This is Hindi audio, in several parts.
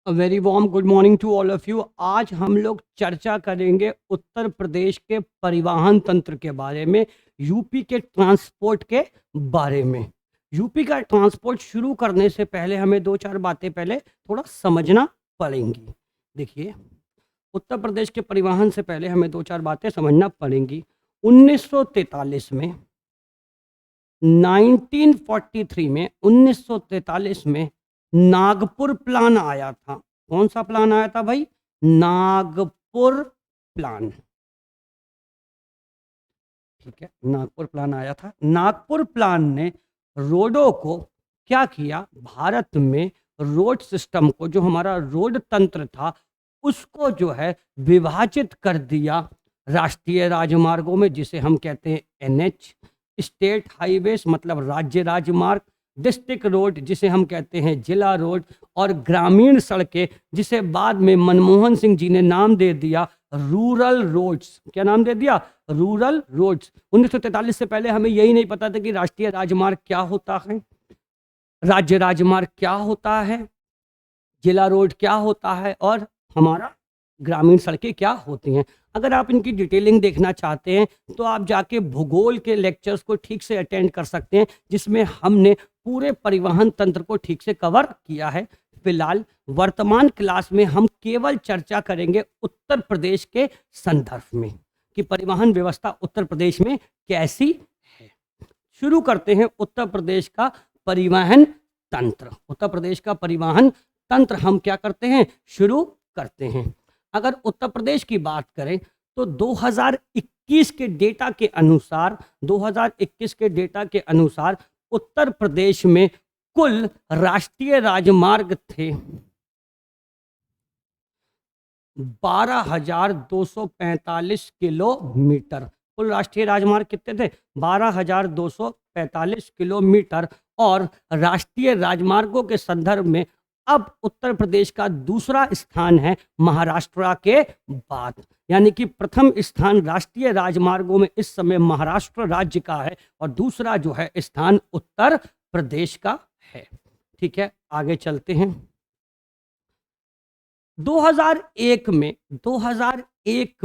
Very warm good morning to all of you. आज हम लोग चर्चा करेंगे उत्तर प्रदेश के परिवहन तंत्र के बारे में, यूपी के ट्रांसपोर्ट के बारे में। यूपी का ट्रांसपोर्ट शुरू करने से पहले हमें दो चार बातें पहले थोड़ा समझना पड़ेंगी। देखिए, उत्तर प्रदेश के परिवहन से पहले हमें दो चार बातें समझना पड़ेंगी। 1943 में 1943 में नागपुर प्लान आया था। कौन सा प्लान आया था भाई? नागपुर प्लान। ठीक है, नागपुर प्लान आया था। नागपुर प्लान ने रोडों को क्या किया, भारत में रोड सिस्टम को, जो हमारा रोड तंत्र था, उसको जो है विभाजित कर दिया राष्ट्रीय राजमार्गों में, जिसे हम कहते हैं एनएच, स्टेट हाईवेज मतलब राज्य राजमार्ग, डिस्ट्रिक्ट रोड जिसे हम कहते हैं जिला रोड, और ग्रामीण सड़कें जिसे बाद में मनमोहन सिंह जी ने नाम दे दिया रूरल रोड्स। क्या नाम दे दिया? Rural roads. 1943 से पहले हमें यही नहीं पता था कि राष्ट्रीय राजमार्ग क्या होता है, राज्य राजमार्ग क्या होता है, जिला रोड क्या होता है, और हमारा ग्रामीण सड़कें क्या होती हैं। अगर आप इनकी डिटेलिंग देखना चाहते हैं तो आप जाके भूगोल के लेक्चर्स को ठीक से अटेंड कर सकते हैं, जिसमें हमने पूरे परिवहन तंत्र को ठीक से कवर किया है। फिलहाल वर्तमान क्लास में हम केवल चर्चा करेंगे उत्तर प्रदेश के संदर्भ में कि परिवहन व्यवस्था उत्तर प्रदेश में कैसी है। शुरू करते हैं उत्तर प्रदेश का परिवहन तंत्र। उत्तर प्रदेश का परिवहन तंत्र हम क्या करते हैं, शुरू करते हैं। अगर उत्तर प्रदेश की बात करें तो 2021 के डेटा के अनुसार 2021 के डेटा के अनुसार उत्तर प्रदेश में कुल राष्ट्रीय राजमार्ग थे 12,245 किलोमीटर। कुल राष्ट्रीय राजमार्ग कितने थे? 12,245 किलोमीटर। और राष्ट्रीय राजमार्गों के संदर्भ में अब उत्तर प्रदेश का दूसरा स्थान है महाराष्ट्र के बाद, यानी कि प्रथम स्थान राष्ट्रीय राजमार्गों में इस समय महाराष्ट्र राज्य का है और दूसरा जो है स्थान उत्तर प्रदेश का है। ठीक है, आगे चलते हैं। 2001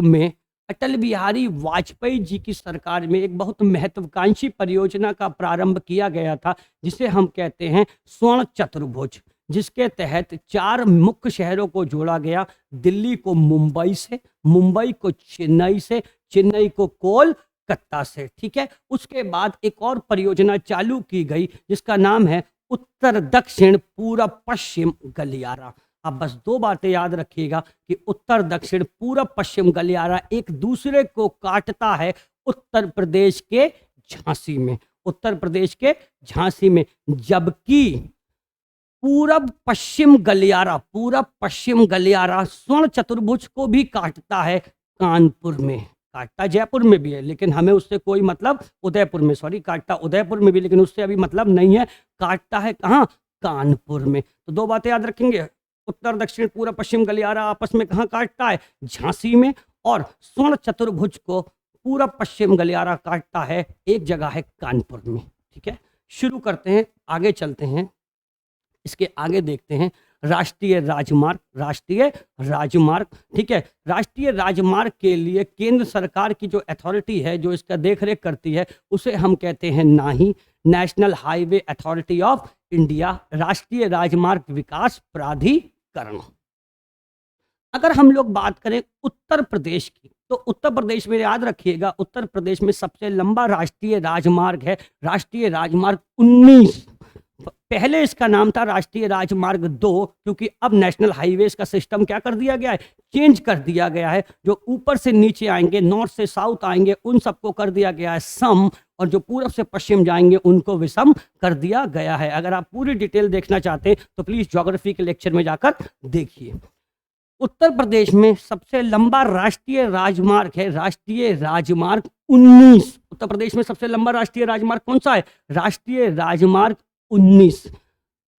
में अटल बिहारी वाजपेयी जी की सरकार में एक बहुत महत्वाकांक्षी परियोजना का प्रारंभ किया गया था, जिसे हम कहते हैं स्वर्ण चतुर्भुज, जिसके तहत 4 मुख्य शहरों को जोड़ा गया। दिल्ली को मुंबई से, मुंबई को चेन्नई से, चेन्नई को कोलकाता से। ठीक है, उसके बाद एक और परियोजना चालू की गई जिसका नाम है उत्तर दक्षिण पूरब पश्चिम गलियारा। अब बस दो बातें याद रखिएगा कि उत्तर दक्षिण पूरब पश्चिम गलियारा एक दूसरे को काटता है उत्तर प्रदेश के झांसी में, उत्तर प्रदेश के झांसी में, जबकि पूरब पश्चिम गलियारा स्वर्ण चतुर्भुज को भी काटता है कानपुर में। काटता जयपुर में भी है लेकिन हमें उससे कोई मतलब, उदयपुर में, सॉरी, काटता उदयपुर में भी लेकिन उससे अभी मतलब नहीं है, काटता है कहाँ? कानपुर में। तो दो बातें याद रखेंगे, उत्तर दक्षिण पूरब पश्चिम गलियारा आपस में कहाँ काटता है? झांसी में। और स्वर्ण चतुर्भुज को पूरब पश्चिम गलियारा काटता है, एक जगह है कानपुर में। ठीक है, शुरू करते हैं, आगे चलते हैं, इसके आगे देखते हैं राष्ट्रीय राजमार्ग। ठीक है, राष्ट्रीय राजमार्ग के लिए केंद्र सरकार की जो अथॉरिटी है, जो इसका देखरेख करती है, उसे हम कहते हैं नाही, national highway authority of India, राष्ट्रीय राजमार्ग विकास प्राधिकरण। अगर हम लोग बात करें उत्तर प्रदेश की, तो उत्तर प्रदेश में याद रखिएगा, उत्तर प्रदेश में सबसे लंबा राष्ट्रीय राजमार्ग है राष्ट्रीय राजमार्ग 19। पहले इसका नाम था राष्ट्रीय राजमार्ग 2, क्योंकि अब नेशनल हाईवेज का सिस्टम क्या कर दिया गया है, चेंज कर दिया गया है। जो ऊपर से नीचे आएंगे, नॉर्थ से साउथ आएंगे, उन सबको कर दिया गया है सम, और जो पूरब से पश्चिम जाएंगे उनको विषम कर दिया गया है। अगर आप पूरी डिटेल देखना चाहते हैं तो प्लीज ज्योग्राफी के लेक्चर में जाकर देखिए। उत्तर प्रदेश में सबसे लंबा राष्ट्रीय राजमार्ग है राष्ट्रीय राजमार्ग 19। उत्तर प्रदेश में सबसे लंबा राष्ट्रीय राजमार्ग कौन सा है? राष्ट्रीय राजमार्ग 19।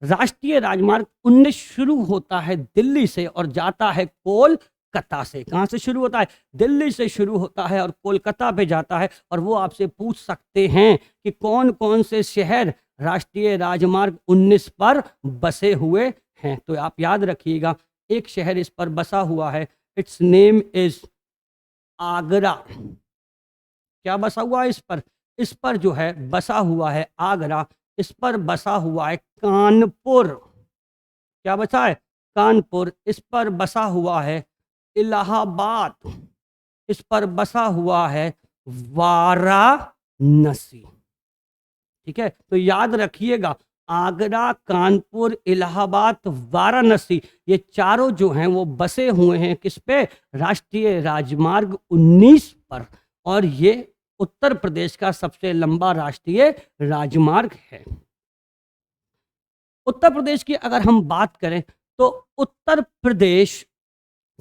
राष्ट्रीय राजमार्ग 19 शुरू होता है दिल्ली से और जाता है कोलकाता से। कहां से शुरू होता है? दिल्ली से शुरू होता है और कोलकाता पे जाता है। और वो आपसे पूछ सकते हैं कि कौन कौन से शहर राष्ट्रीय राजमार्ग 19 पर बसे हुए हैं, तो आप याद रखिएगा एक शहर इस पर बसा हुआ है, इट्स नेम इज आगरा। क्या बसा हुआ है इस पर जो है बसा हुआ है आगरा, इस पर बसा हुआ है कानपुर। क्या बसा है? कानपुर। इस पर बसा हुआ है इलाहाबाद, इस पर बसा हुआ है वाराणसी। ठीक है, तो याद रखिएगा आगरा, कानपुर, इलाहाबाद, वाराणसी, ये चारों जो हैं वो बसे हुए हैं किस पे? राष्ट्रीय राजमार्ग 19 पर। और ये उत्तर प्रदेश का सबसे लंबा राष्ट्रीय राजमार्ग है। उत्तर प्रदेश की अगर हम बात करें तो उत्तर प्रदेश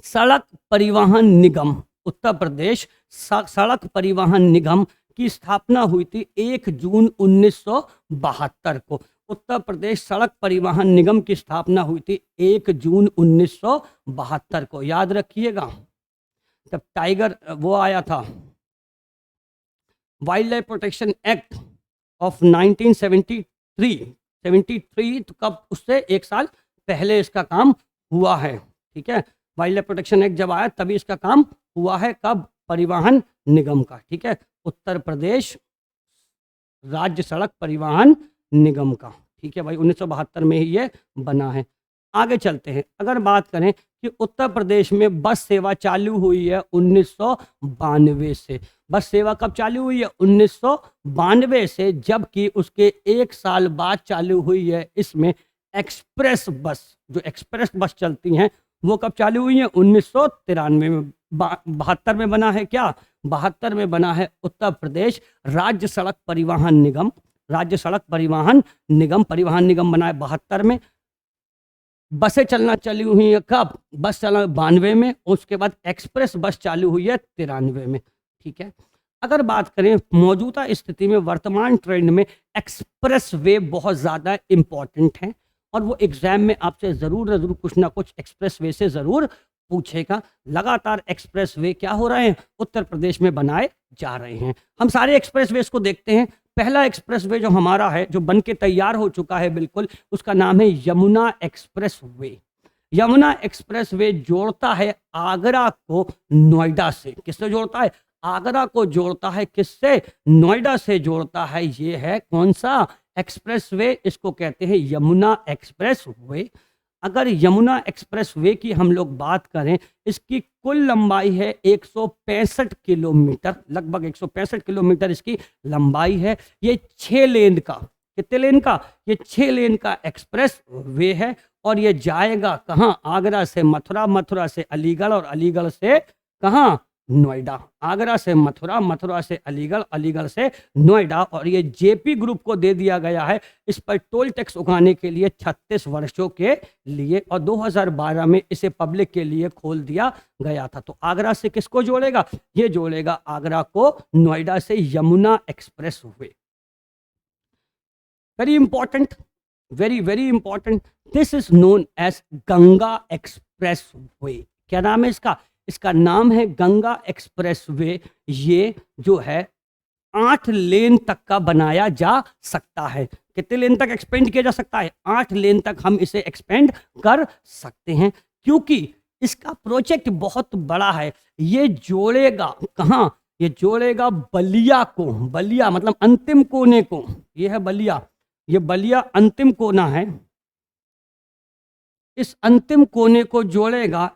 सड़क परिवहन निगम, उत्तर प्रदेश सड़क परिवहन निगम की स्थापना हुई थी 1 जून 1972 को। उत्तर प्रदेश सड़क परिवहन निगम की स्थापना हुई थी 1 जून 1972 को, याद रखिएगा। तब टाइगर वो आया था, wild life protection act of 1973, तो कब? उससे 1 साल पहले इसका काम हुआ है। ठीक है, वाइल्ड लाइफ प्रोटेक्शन एक्ट जब आया तभी इसका काम हुआ है। कब? परिवहन निगम का। ठीक है, उत्तर प्रदेश राज्य सड़क परिवहन निगम का। ठीक है भाई, 1972 में ही ये बना है। आगे चलते हैं। अगर बात करें कि उत्तर प्रदेश में बस सेवा चालू हुई है 1992 से। बस सेवा कब चालू हुई है? 1992 से, जबकि उसके 1 साल बाद चालू हुई है इसमें एक्सप्रेस बस। जो एक्सप्रेस बस चलती हैं वो कब चालू हुई है? 1993 में। 72 में बना है क्या? 72 में बना है उत्तर प्रदेश राज्य सड़क परिवहन निगम। राज्य सड़क परिवहन निगम बना है 72 में। बसें चलना चालू हुई है कब? बस चला 92 में। उसके बाद एक्सप्रेस बस चालू हुई है 93 में। ठीक है, अगर बात करें मौजूदा स्थिति में वर्तमान ट्रेंड में एक्सप्रेस वे बहुत ज़्यादा इम्पॉर्टेंट है और वो एग्जाम में आपसे ज़रूर कुछ ना कुछ एक्सप्रेस वे से ज़रूर पूछेगा। लगातार एक्सप्रेस वे क्या हो रहे हैं? उत्तर प्रदेश में बनाए जा रहे हैं। हम सारे एक्सप्रेस वे को देखते हैं। पहला एक्सप्रेस वे जो हमारा है, जो बन के तैयार हो चुका है बिल्कुल, उसका नाम है यमुना एक्सप्रेस वे। यमुना एक्सप्रेस वे जोड़ता है आगरा को नोएडा से। किससे जोड़ता है? आगरा को जोड़ता है किससे? नोएडा से जोड़ता है। ये है कौन सा एक्सप्रेस वे? इसको कहते हैं यमुना एक्सप्रेस वे। अगर यमुना एक्सप्रेस वे की हम लोग बात करें, इसकी कुल लंबाई है 165 किलोमीटर, लगभग 165 किलोमीटर इसकी लंबाई है। ये 6 लेन का, कितने लेन का? ये 6 लेन का एक्सप्रेस वे है। और ये जाएगा कहाँ? आगरा से मथुरा, मथुरा से अलीगढ़ और अलीगढ़ से कहाँ? नोएडा। आगरा से मथुरा, मथुरा से अलीगढ़, अलीगढ़ से नोएडा। और ये जेपी ग्रुप को दे दिया गया है इस पर टोल टैक्स उगाने के लिए 36 वर्षों के लिए, और 2012 में इसे पब्लिक के लिए खोल दिया गया था। तो आगरा से किसको जोड़ेगा? ये जोड़ेगा आगरा को नोएडा से Yamuna express way. Very important, very important. This is known as Ganga express way. क्या नाम है इसका? इसका नाम है गंगा एक्सप्रेस वे। ये जो है 8 लेन तक का बनाया जा सकता है। कितने लेन तक एक्सपेंड किया जा सकता है? 8 लेन तक हम इसे एक्सपेंड कर सकते हैं, क्योंकि इसका प्रोजेक्ट बहुत बड़ा है। ये जोड़ेगा कहाँ? ये जोड़ेगा बलिया को। बलिया मतलब अंतिम कोने को। ये है बलिया, ये बलिया अंतिम कोना है। इस अंतिम कोने को जोड़ेगा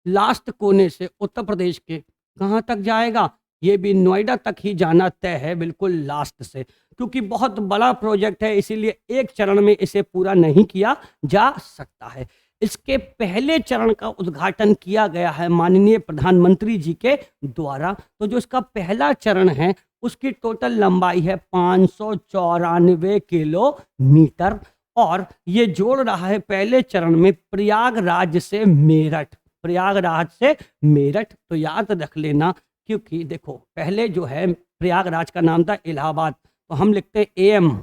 लास्ट कोने से उत्तर प्रदेश के। कहाँ तक जाएगा? ये भी नोएडा तक ही जाना तय है, बिल्कुल लास्ट से। क्योंकि बहुत बड़ा प्रोजेक्ट है, इसीलिए एक चरण में इसे पूरा नहीं किया जा सकता है। इसके पहले चरण का उद्घाटन किया गया है माननीय प्रधानमंत्री जी के द्वारा। तो जो इसका पहला चरण है उसकी टोटल लंबाई है 594 किलोमीटर। और ये जोड़ रहा है पहले चरण में प्रयागराज से मेरठ। प्रयागराज से मेरठ, तो याद रख लेना, क्योंकि देखो पहले जो है प्रयागराज का नाम था इलाहाबाद, तो हम लिखते हैं एएम।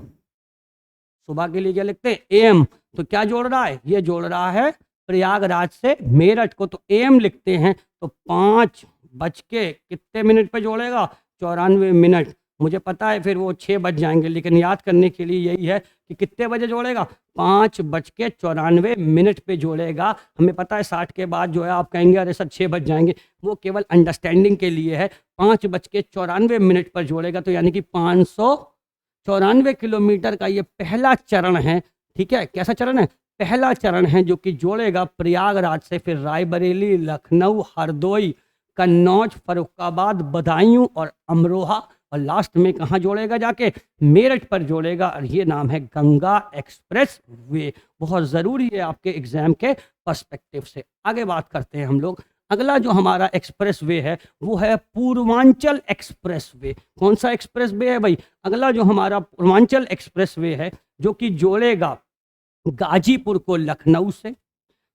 सुबह के लिए क्या लिखते हैं? एएम। तो क्या जोड़ रहा है? ये जोड़ रहा है प्रयागराज से मेरठ को, तो एएम लिखते हैं। तो 5 बज के कितने मिनट पे जोड़ेगा? 94 मिनट। मुझे पता है फिर वो 6 बज जाएंगे, लेकिन याद करने के लिए यही है कि कितने बजे जोड़ेगा, 5:94 पे जोड़ेगा। हमें पता है 60 के बाद जो है आप कहेंगे अरे सर 6 बज जाएंगे, वो केवल अंडरस्टैंडिंग के लिए है। 5:94 पर जोड़ेगा, तो यानी कि 594 किलोमीटर का ये पहला चरण है। ठीक है, कैसा चरण है, पहला चरण है, जो कि जोड़ेगा प्रयागराज से फिर रायबरेली, लखनऊ, हरदोई, कन्नौज, फर्रुखाबाद, बदायूं और अमरोहा, और लास्ट में कहाँ जोड़ेगा, जाके मेरठ पर जोड़ेगा। और ये नाम है गंगा एक्सप्रेस वे। बहुत ज़रूरी है आपके एग्जाम के पर्सपेक्टिव से। आगे बात करते हैं हम लोग। अगला जो हमारा एक्सप्रेस वे है वो है पूर्वांचल एक्सप्रेस वे। कौन सा एक्सप्रेस वे है भाई, अगला जो हमारा पूर्वांचल एक्सप्रेस वे है, जो कि जोड़ेगा गाजीपुर को लखनऊ से।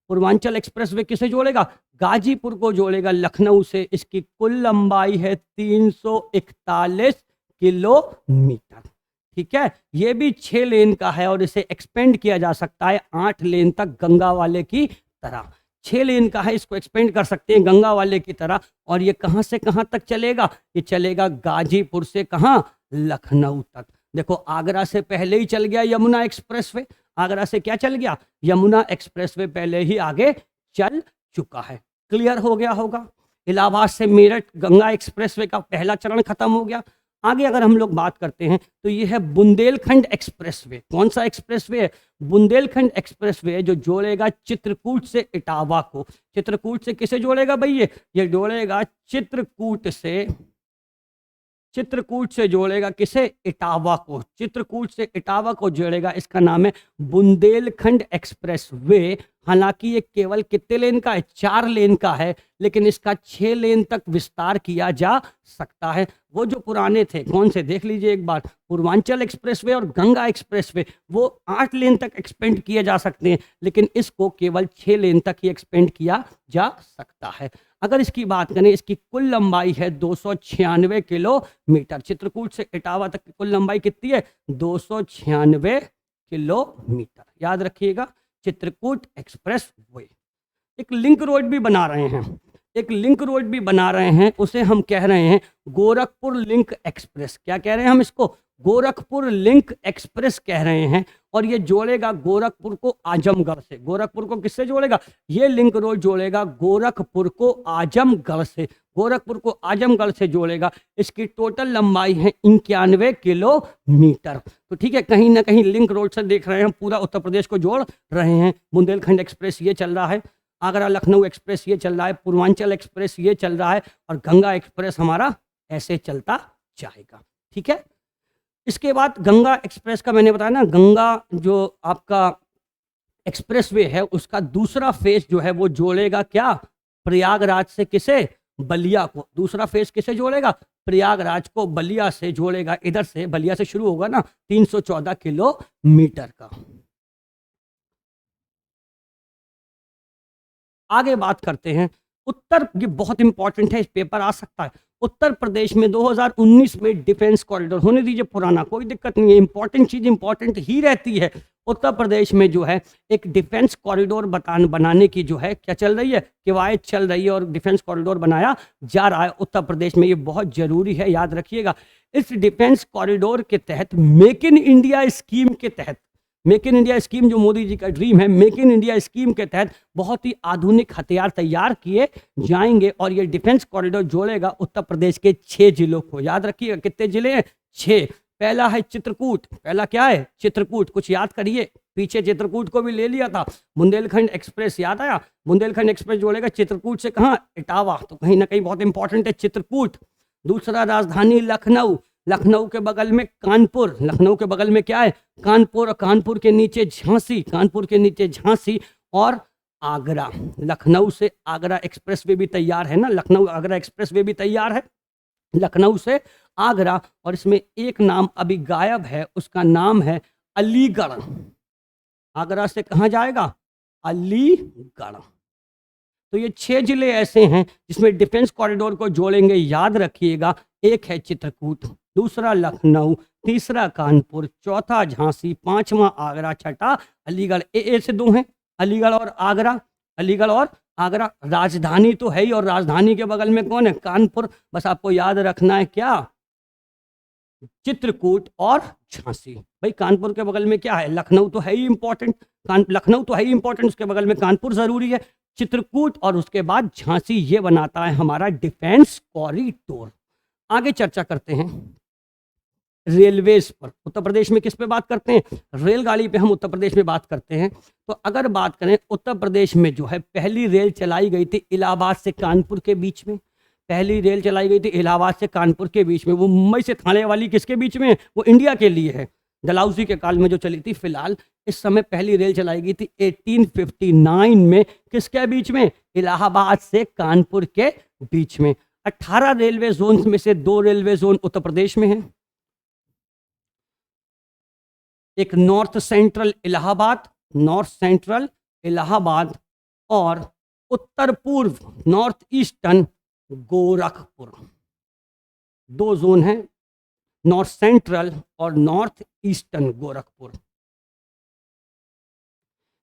पूर्वांचल एक्सप्रेस वे किसे जोड़ेगा, गाजीपुर को जोड़ेगा लखनऊ से। इसकी कुल लंबाई है 341 किलोमीटर। ठीक है, ये भी 6 लेन का है और इसे एक्सपेंड किया जा सकता है 8 लेन तक, गंगा वाले की तरह। 6 लेन का है, इसको एक्सपेंड कर सकते हैं गंगा वाले की तरह। और ये कहाँ से कहाँ तक चलेगा, ये चलेगा गाजीपुर से कहाँ, लखनऊ तक। देखो आगरा से पहले ही चल गया यमुना एक्सप्रेस वे, आगरा से क्या चल गया, यमुना एक्सप्रेस वे पहले ही आगे चल चुका है। क्लियर हो गया होगा। इलाहाबाद से मेरठ गंगा एक्सप्रेस वे का पहला चरण खत्म हो गया। आगे अगर हम लोग बात करते हैं तो ये है बुंदेलखंड एक्सप्रेस वे। कौन सा एक्सप्रेस वे है, बुंदेलखंड एक्सप्रेस वे, जो जोड़ेगा चित्रकूट से इटावा को। चित्रकूट से किसे जोड़ेगा भाई, ये जोड़ेगा चित्रकूट से जोड़ेगा किसे, इटावा को। चित्रकूट से इटावा को जोड़ेगा, इसका नाम है बुंदेलखंड एक्सप्रेस वे। हालांकि ये केवल कितने लेन का है, 4 लेन का है, लेकिन इसका 6 लेन तक विस्तार किया जा सकता है। वो जो पुराने थे कौन से, देख लीजिए एक बार, पूर्वांचल एक्सप्रेस वे और गंगा एक्सप्रेस वे, वो 8 लेन तक एक्सपेंड किए जा सकते हैं, लेकिन इसको केवल 6 लेन तक ही एक्सपेंड किया जा सकता है। अगर इसकी बात करें, इसकी कुल लंबाई है 296 किलोमीटर। चित्रकूट से इटावा तक की कुल लंबाई कितनी है, 296 किलोमीटर। याद रखिएगा, चित्रकूट एक्सप्रेस वे। एक लिंक रोड भी बना रहे हैं, एक लिंक रोड भी बना रहे हैं, उसे हम कह रहे हैं गोरखपुर लिंक एक्सप्रेस। क्या कह रहे हैं हम इसको, गोरखपुर लिंक एक्सप्रेस कह रहे हैं। और ये जोड़ेगा गोरखपुर को आजमगढ़ से। गोरखपुर को किससे जोड़ेगा, ये लिंक रोड जोड़ेगा गोरखपुर को आजमगढ़ से। गोरखपुर को आजमगढ़ से जोड़ेगा। इसकी टोटल लंबाई है 91 किलोमीटर। तो ठीक है, कहीं ना कहीं लिंक रोड से देख रहे हैं, पूरा उत्तर प्रदेश को जोड़ रहे हैं। बुंदेलखंड एक्सप्रेस ये चल रहा है, आगरा लखनऊ एक्सप्रेस ये चल रहा है, पूर्वांचल एक्सप्रेस ये चल रहा है, और गंगा एक्सप्रेस हमारा ऐसे चलता जाएगा। ठीक है, इसके बाद गंगा एक्सप्रेस का मैंने बताया ना, गंगा जो आपका एक्सप्रेस वे है उसका दूसरा फेज जो है वो जोड़ेगा क्या, प्रयागराज से किसे, बलिया को। दूसरा फेज किसे जोड़ेगा, प्रयागराज को बलिया से जोड़ेगा। इधर से बलिया से शुरू होगा ना, 314 किलोमीटर का। आगे बात करते हैं उत्तर, ये बहुत इंपॉर्टेंट है, इस पेपर आ सकता है। उत्तर प्रदेश में 2019 में डिफेंस कॉरिडोर, होने दीजिए पुराना, कोई दिक्कत नहीं है, इंपॉर्टेंट चीज इंपॉर्टेंट ही रहती है। उत्तर प्रदेश में जो है एक डिफेंस कॉरिडोर बनाने की जो है क्या चल रही है, कवायद चल रही है, और डिफेंस कॉरिडोर बनाया जा रहा है उत्तर प्रदेश में। ये बहुत जरूरी है, याद रखिएगा। इस डिफेंस कॉरिडोर के तहत मेक इन इंडिया स्कीम के तहत, मेक इन इंडिया स्कीम जो मोदी जी का ड्रीम है, मेक इन इंडिया स्कीम के तहत बहुत ही आधुनिक हथियार तैयार किए जाएंगे। और ये डिफेंस कॉरिडोर जोड़ेगा उत्तर प्रदेश के 6 जिलों को। याद रखिएगा, कितने जिले हैं, 6। पहला है चित्रकूट, पहला क्या है, चित्रकूट। कुछ याद करिए, पीछे चित्रकूट को भी ले लिया था। बुंदेलखंड एक्सप्रेस याद आया, बुंदेलखंड एक्सप्रेस जोड़ेगा चित्रकूट से कहाँ, इटावा। तो कहीं ना कहीं बहुत इंपॉर्टेंट है चित्रकूट। दूसरा राजधानी लखनऊ, लखनऊ के बगल में कानपुर, लखनऊ के बगल में क्या है, कानपुर, और कानपुर के नीचे झांसी, कानपुर के नीचे झांसी, और आगरा। लखनऊ से आगरा एक्सप्रेस वे भी तैयार है ना, लखनऊ आगरा एक्सप्रेस वे भी तैयार है, लखनऊ से आगरा। और इसमें एक नाम अभी गायब है, उसका नाम है अलीगढ़। आगरा से कहाँ जाएगा, अलीगढ़। तो ये 6 जिले ऐसे हैं जिसमें डिफेंस कॉरिडोर को जोड़ेंगे। याद रखिएगा, एक है चित्रकूट, दूसरा लखनऊ, तीसरा कानपुर, चौथा झांसी, 5वां आगरा, छठा अलीगढ़। ए से 2 हैं, अलीगढ़ और आगरा, अलीगढ़ और आगरा। राजधानी तो है ही, और राजधानी के बगल में कौन है, कानपुर। बस आपको याद रखना है क्या, चित्रकूट और झांसी। भाई कानपुर के बगल में क्या है, लखनऊ तो है ही इंपॉर्टेंट, लखनऊ तो है ही इंपॉर्टेंट, उसके बगल में कानपुर जरूरी है, चित्रकूट और उसके बाद झांसी, ये बनाता है हमारा डिफेंस कॉरिडोर। आगे चर्चा करते हैं रेलवेज पर। उत्तर प्रदेश में किस पे बात करते हैं, रेलगाड़ी पे हम उत्तर प्रदेश में बात करते हैं। तो अगर बात करें उत्तर प्रदेश में जो है पहली रेल चलाई गई थी इलाहाबाद से कानपुर के बीच में, पहली रेल चलाई गई थी इलाहाबाद से कानपुर के बीच में। वो मुंबई से थाने वाली किसके बीच में, वो इंडिया के लिए है, डलहौजी के काल में जो चली थी। फिलहाल इस समय पहली रेल चलाई गई थी 1859 में, किसके बीच में, इलाहाबाद से कानपुर के बीच में। 18 रेलवे जोन में से 2 रेलवे जोन उत्तर प्रदेश में है, एक नॉर्थ सेंट्रल इलाहाबाद और उत्तर पूर्व नॉर्थ ईस्टर्न गोरखपुर। 2 जोन हैं, नॉर्थ सेंट्रल और नॉर्थ ईस्टर्न गोरखपुर।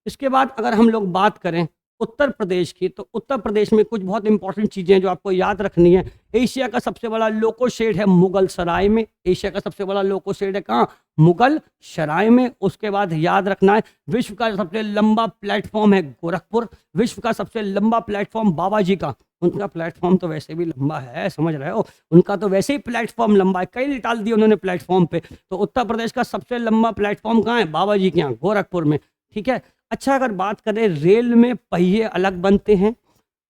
इसके बाद अगर हम लोग बात करें उत्तर प्रदेश की, तो उत्तर प्रदेश में कुछ बहुत इंपॉर्टेंट चीज़ें जो आपको याद रखनी है। एशिया का सबसे बड़ा लोको शेड है मुगल सराय में, एशिया का सबसे बड़ा लोको शेड है कहाँ, मुगल सराय में। उसके बाद याद रखना है विश्व का सबसे लंबा प्लेटफॉर्म है गोरखपुर, विश्व का सबसे लंबा प्लेटफॉर्म बाबा जी का, उनका प्लेटफॉर्म तो वैसे भी लंबा है, समझ रहे हो, उनका तो वैसे ही प्लेटफॉर्म लंबा है, कई निकाल दिए उन्होंने प्लेटफॉर्म पे। तो उत्तर प्रदेश का सबसे लंबा प्लेटफॉर्म कहाँ है, बाबा जी के यहाँ गोरखपुर में, ठीक है। अच्छा, अगर बात करें रेल में पहिए अलग बनते हैं,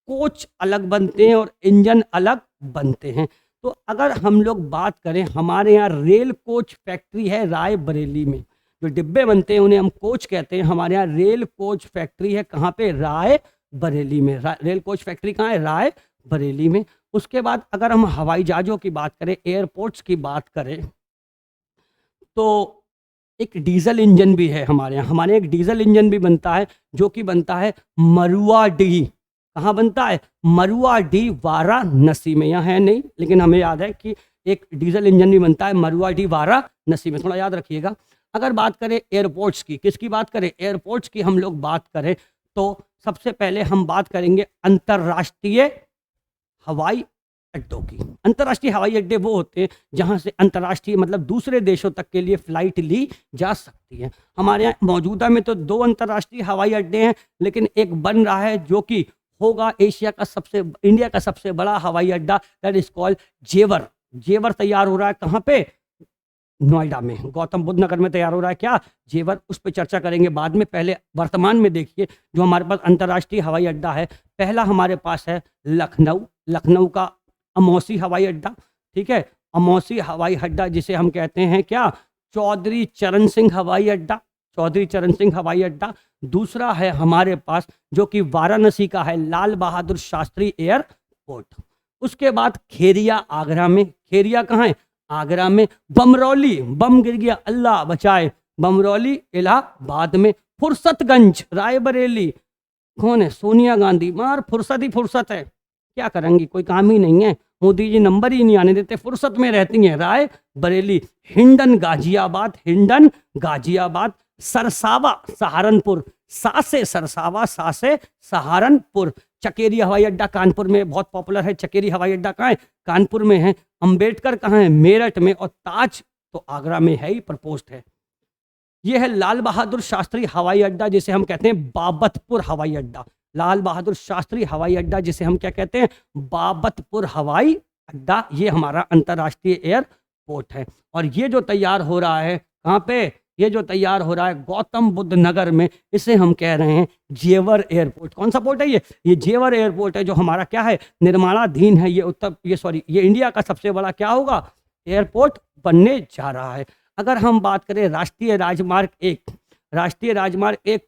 कोच अलग बनते हैं और इंजन अलग बनते हैं। तो अगर हम लोग बात करें, हमारे यहाँ रेल कोच फैक्ट्री है रायबरेली में, जो डिब्बे बनते हैं उन्हें हम कोच कहते हैं। हमारे यहाँ रेल कोच फैक्ट्री है कहाँ पे, रायबरेली में। रेल कोच फैक्ट्री कहाँ है, रायबरेली में। उसके बाद अगर हम हवाई जहाज़ों की बात करें, एयरपोर्ट्स की बात करें, तो एक डीजल इंजन भी है हमारे यहाँ, हमारे एक डीजल इंजन भी बनता है जो कि बनता है मरुआडीह। कहाँ बनता है, मरुआडीह वाराणसी में, यहाँ है नहीं लेकिन हमें याद है कि एक डीजल इंजन भी बनता है मरुआडीह वाराणसी में, थोड़ा याद रखिएगा। अगर बात करें एयरपोर्ट्स की, किसकी बात करें, एयरपोर्ट्स की हम लोग बात करें तो सबसे पहले हम बात करेंगे अंतर्राष्ट्रीय हवाई अड्डों की। अंतर्राष्ट्रीय हवाई अड्डे वो होते हैं जहां से अंतर्राष्ट्रीय मतलब दूसरे देशों तक के लिए फ्लाइट ली जा सकती है। हमारे यहाँ मौजूदा में तो 2 अंतर्राष्ट्रीय हवाई अड्डे हैं, लेकिन एक बन रहा है जो कि होगा इंडिया का सबसे बड़ा हवाई अड्डा, दैट इज कॉल्ड जेवर। जेवर तैयार हो रहा है कहाँ पे, नोएडा में, गौतम बुद्ध नगर में तैयार हो रहा है क्या, जेवर। उस पर चर्चा करेंगे बाद में। पहले वर्तमान में देखिए जो हमारे पास अंतर्राष्ट्रीय हवाई अड्डा है, पहला हमारे पास है लखनऊ का अमौसी हवाई अड्डा, ठीक है। अमौसी हवाई अड्डा जिसे हम कहते हैं क्या, चौधरी चरण सिंह हवाई अड्डा, चौधरी चरण सिंह हवाई अड्डा। दूसरा है हमारे पास जो कि वाराणसी का है, लाल बहादुर शास्त्री एयरपोर्ट। उसके बाद खेरिया आगरा में, खेरिया कहाँ है, आगरा में। बमरौली, बम गिर गया अल्लाह बचाए, बमरौली इलाहाबाद में। फुर्सतगंज रायबरेली, कौन है, सोनिया गांधी, मार फुर्सत ही फुर्सत है, क्या करेंगी, कोई काम ही नहीं है, मोदी जी नंबर ही नहीं आने देते, फुर्सत में रहती हैं, रायबरेली। हिंडन गाजियाबाद, सरसावा सहारनपुर, सा से सरसावा, सा से सहारनपुर। चकेरी हवाई अड्डा कानपुर में बहुत पॉपुलर है, चकेरी हवाई अड्डा कहाँ है, कानपुर में है। अंबेडकर कहाँ है, मेरठ में। और ताज तो आगरा में है ही, प्रपोस्ट है। यह है लाल बहादुर शास्त्री हवाई अड्डा जिसे हम कहते हैं बाबतपुर हवाई अड्डा, लाल बहादुर शास्त्री हवाई अड्डा जिसे हम क्या कहते हैं, बाबतपुर हवाई अड्डा। ये हमारा अंतर्राष्ट्रीय एयरपोर्ट है। और ये जो तैयार हो रहा है कहाँ पे, ये जो तैयार हो रहा है गौतम बुद्ध नगर में, इसे हम कह रहे हैं जेवर एयरपोर्ट। कौन सा पोर्ट है ये जेवर एयरपोर्ट है, जो हमारा क्या है, निर्माणाधीन है। ये इंडिया का सबसे बड़ा क्या होगा, एयरपोर्ट बनने जा रहा है। अगर हम बात करें राष्ट्रीय राजमार्ग 1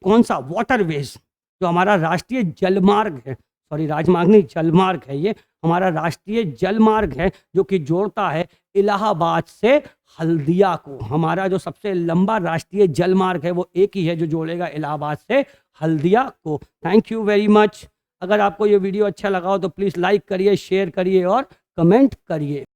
कौन सा, वाटरवेज, जो हमारा राष्ट्रीय जलमार्ग है, राजमार्ग नहीं जलमार्ग है, ये हमारा राष्ट्रीय जलमार्ग है जो कि जोड़ता है इलाहाबाद से हल्दिया को। हमारा जो सबसे लंबा राष्ट्रीय जलमार्ग है वो एक ही है जो जोड़ेगा इलाहाबाद से हल्दिया को। Thank you very much. अगर आपको ये वीडियो अच्छा लगा हो तो प्लीज़ लाइक करिए, शेयर करिए और कमेंट करिए।